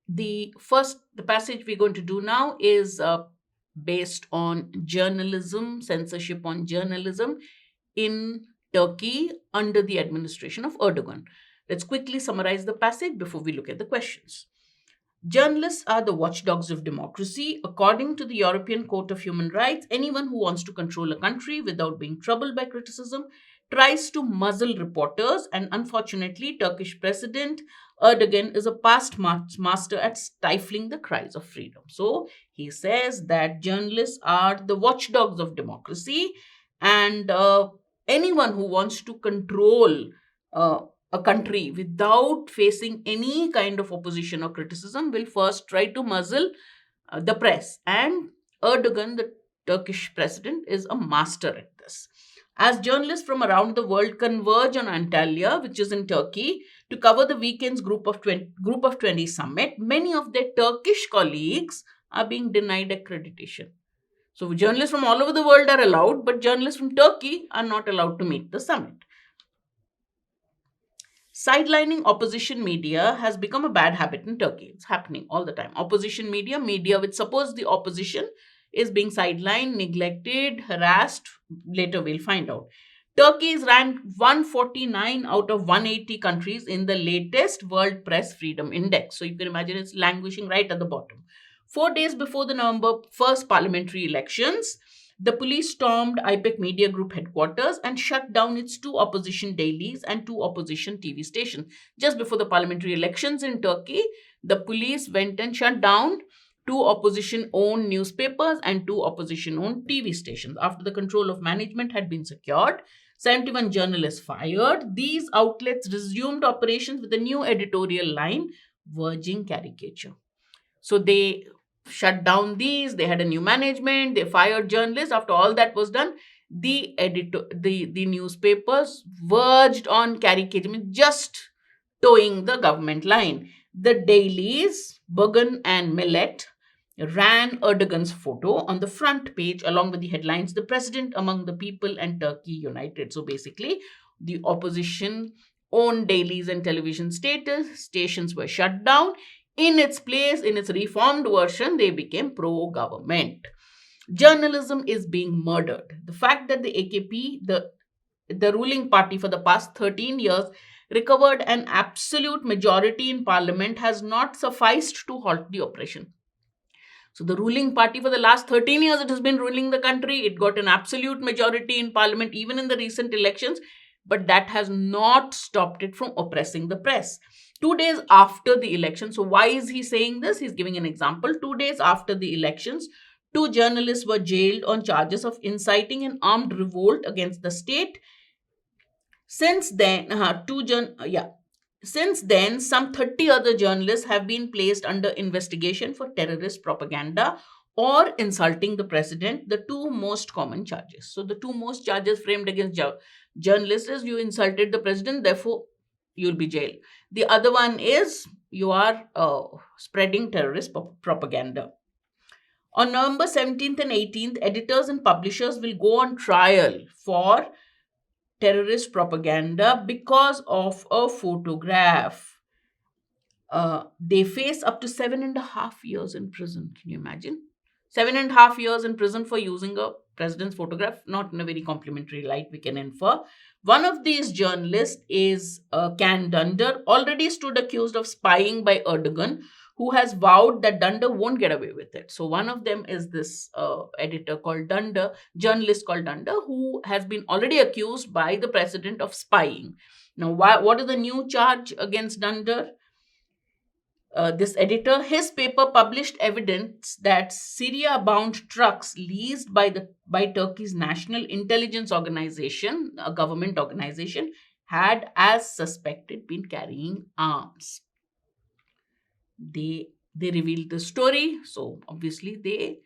The passage we're going to do now is based on journalism, censorship on journalism in Turkey under the administration of Erdogan. Let's quickly summarize the passage before we look at the questions. Journalists are the watchdogs of democracy. According to the European Court of Human Rights, anyone who wants to control a country without being troubled by criticism tries to muzzle reporters, and unfortunately, Turkish President Erdogan is a past master at stifling the cries of freedom. So he says that journalists are the watchdogs of democracy, and anyone who wants to control uh, a country without facing any kind of opposition or criticism will first try to muzzle the press. And Erdogan, the Turkish president, is a master at this. As journalists from around the world converge on Antalya, which is in Turkey, to cover the weekend's Group of 20 summit, many of their Turkish colleagues are being denied accreditation. So journalists from all over the world are allowed, but journalists from Turkey are not allowed to meet the summit. Sidelining opposition media has become a bad habit in Turkey. It's happening all the time. Opposition media which suppose the opposition, is being sidelined, neglected, harassed. Later we'll find out. Turkey is ranked 149 out of 180 countries in the latest World Press Freedom Index. So you can imagine it's languishing right at the bottom. 4 days before the November 1st parliamentary elections, the police stormed IPEC Media Group headquarters and shut down its 2 opposition dailies and 2 opposition TV stations. Just before the parliamentary elections in Turkey, the police went and shut down 2 opposition-owned newspapers and 2 opposition-owned TV stations. After the control of management had been secured, 71 journalists fired. These outlets resumed operations with a new editorial line, verging caricature. So they shut down these, they had a new management, they fired journalists. After all that was done, the newspapers verged on caricature, just towing the government line. The dailies, Bugün and Millet, ran Erdogan's photo on the front page along with the headlines, "The President Among the People" and "Turkey United." So basically, the opposition owned dailies and television stations were shut down. In its place, in its reformed version, they became pro-government. Journalism is being murdered. The fact that the AKP, the ruling party for the past 13 years, recovered an absolute majority in parliament has not sufficed to halt the oppression. So the ruling party for the last 13 years, it has been ruling the country. It got an absolute majority in parliament, even in the recent elections, but that has not stopped it from oppressing the press. 2 days after the election, so why is he saying this? He's giving an example. 2 days after the elections, 2 journalists were jailed on charges of inciting an armed revolt against the state. Since then, since then, some 30 other journalists have been placed under investigation for terrorist propaganda or insulting the president, the 2 most common charges. So, the 2 most charges framed against journalists is you insulted the president, therefore, you'll be jailed. The other one is you are spreading terrorist propaganda. On November 17th and 18th, editors and publishers will go on trial for terrorist propaganda because of a photograph. They face up to 7.5 years in prison. Can you imagine? 7.5 years in prison for using a president's photograph. Not in a very complimentary light, we can infer. One of these journalists is Can Dunder, already stood accused of spying by Erdogan, who has vowed that Dunder won't get away with it. So one of them is this editor called Dunder, journalist called Dunder, who has been already accused by the president of spying. Now, what is the new charge against Dunder? This editor, his paper published evidence that Syria-bound trucks leased by Turkey's National Intelligence Organization, a government organization, had, as suspected, been carrying arms. They revealed the story, so obviously they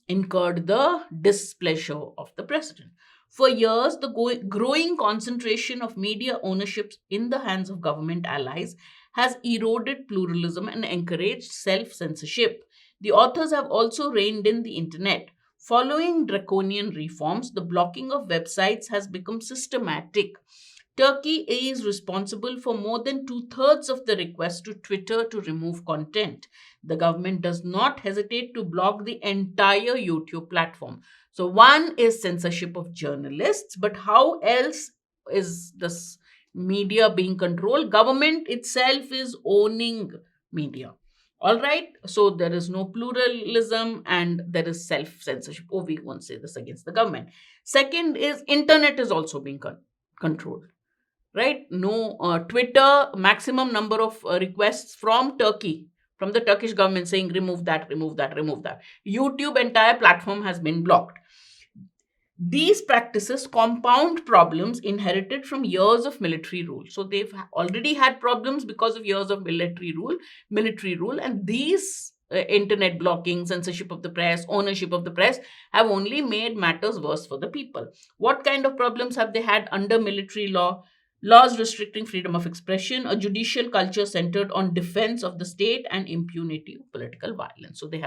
incurred the displeasure of the president. For years, the growing concentration of media ownership in the hands of government allies has eroded pluralism and encouraged self-censorship. The authors have also reined in the internet. Following draconian reforms, the blocking of websites has become systematic. Turkey is responsible for more than two-thirds of the requests to Twitter to remove content. The government does not hesitate to block the entire YouTube platform. So, one is censorship of journalists, but how else is this media being controlled? Government itself is owning media. All right, so there is no pluralism and there is self-censorship. Oh, we won't say this against the government. Second is internet is also being controlled, right? No, Twitter maximum number of requests from Turkey, from the Turkish government saying remove that, remove that, remove that. YouTube entire platform has been blocked. These practices compound problems inherited from years of military rule. So they've already had problems because of years of military rule, and these internet blocking, censorship of the press, ownership of the press have only made matters worse for the people. What kind of problems have they had under military law? Laws restricting freedom of expression, a judicial culture centered on defense of the state and impunity of political violence. So they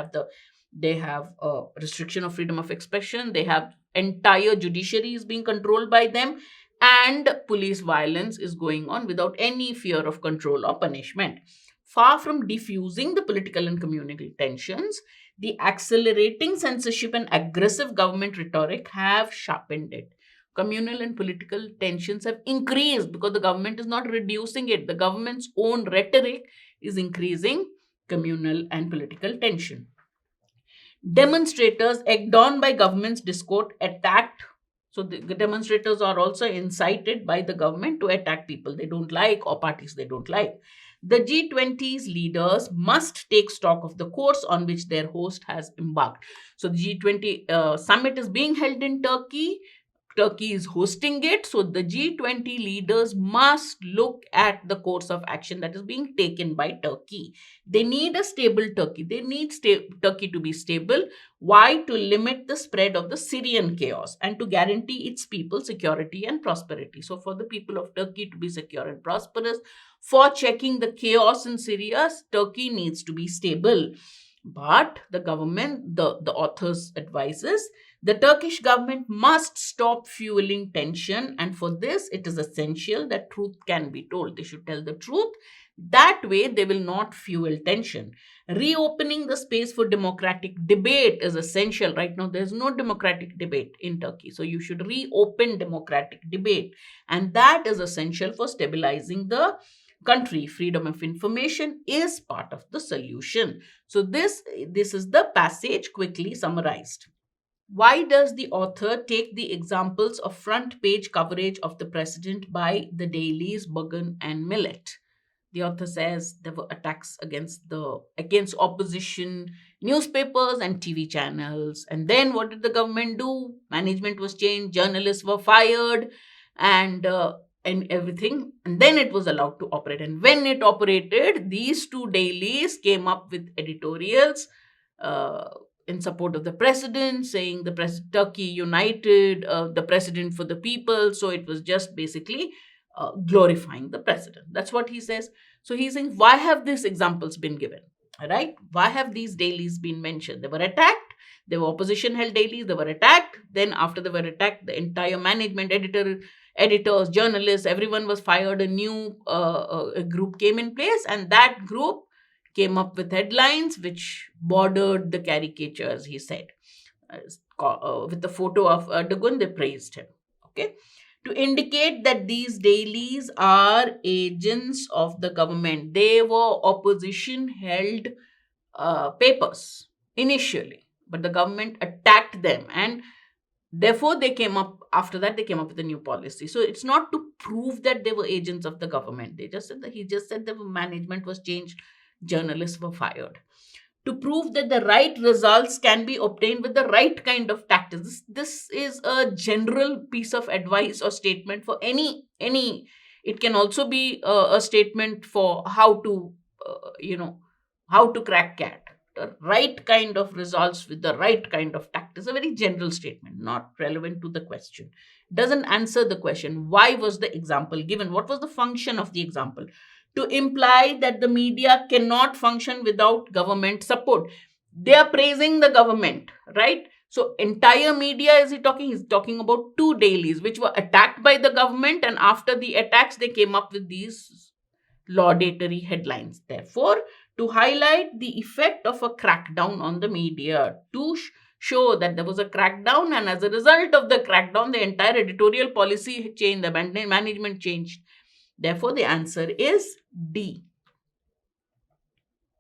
have a restriction of freedom of expression, they have entire judiciary is being controlled by them, and police violence is going on without any fear of control or punishment. Far from diffusing the political and communal tensions, the accelerating censorship and aggressive government rhetoric have sharpened it. Communal and political tensions have increased because the government is not reducing it. The government's own rhetoric is increasing communal and political tension. Demonstrators, egged on by government's discord, attacked. So the demonstrators are also incited by the government to attack people they don't like or parties they don't like. The G20's leaders must take stock of the course on which their host has embarked. So the G20 summit is being held in Turkey. Turkey is hosting it. So the G20 leaders must look at the course of action that is being taken by Turkey. They need a stable Turkey. They need Turkey to be stable. Why? To limit the spread of the Syrian chaos and to guarantee its people security and prosperity. So for the people of Turkey to be secure and prosperous, for checking the chaos in Syria, Turkey needs to be stable. But the government, the authors advises, the Turkish government must stop fueling tension, and for this, it is essential that truth can be told. They should tell the truth. That way, they will not fuel tension. Reopening the space for democratic debate is essential. Right now, there's no democratic debate in Turkey. So, you should reopen democratic debate, and that is essential for stabilizing the country. Freedom of information is part of the solution. So, this is the passage quickly summarized. Why does the author take the examples of front page coverage of the president by the dailies Bugün and Millet? The author says there were attacks against opposition newspapers and TV channels. And then what did the government do? Management was changed, journalists were fired, and everything. And then it was allowed to operate. And when it operated, these two dailies came up with editorials in support of the president, saying Turkey united, the president for the people. So it was just basically glorifying the president. That's what he says. So he's saying, why have these examples been given? Right? Why have these dailies been mentioned? They were attacked. They were opposition held dailies. They were attacked. Then after they were attacked, the entire management, editors, journalists, everyone was fired. A new group came in place, and that group came up with headlines which bordered the caricatures, he said. With the photo of Erdogan, they praised him. Okay. To indicate that these dailies are agents of the government. They were opposition held papers initially, but the government attacked them, and therefore after that they came up with a new policy. So it's not to prove that they were agents of the government. He just said the management was changed, journalists were fired. To prove that the right results can be obtained with the right kind of tactics. This is a general piece of advice or statement for any. It can also be a statement for how to crack cat. The right kind of results with the right kind of tactics. A very general statement, not relevant to the question. Doesn't answer the question. Why was the example given? What was the function of the example? To imply that the media cannot function without government support. They are praising the government, right? So entire media is he talking? He's talking about two dailies which were attacked by the government, and after the attacks, they came up with these laudatory headlines. Therefore, to highlight the effect of a crackdown on the media, to show that there was a crackdown, and as a result of the crackdown, the entire editorial policy changed, the management changed. Therefore, the answer is D.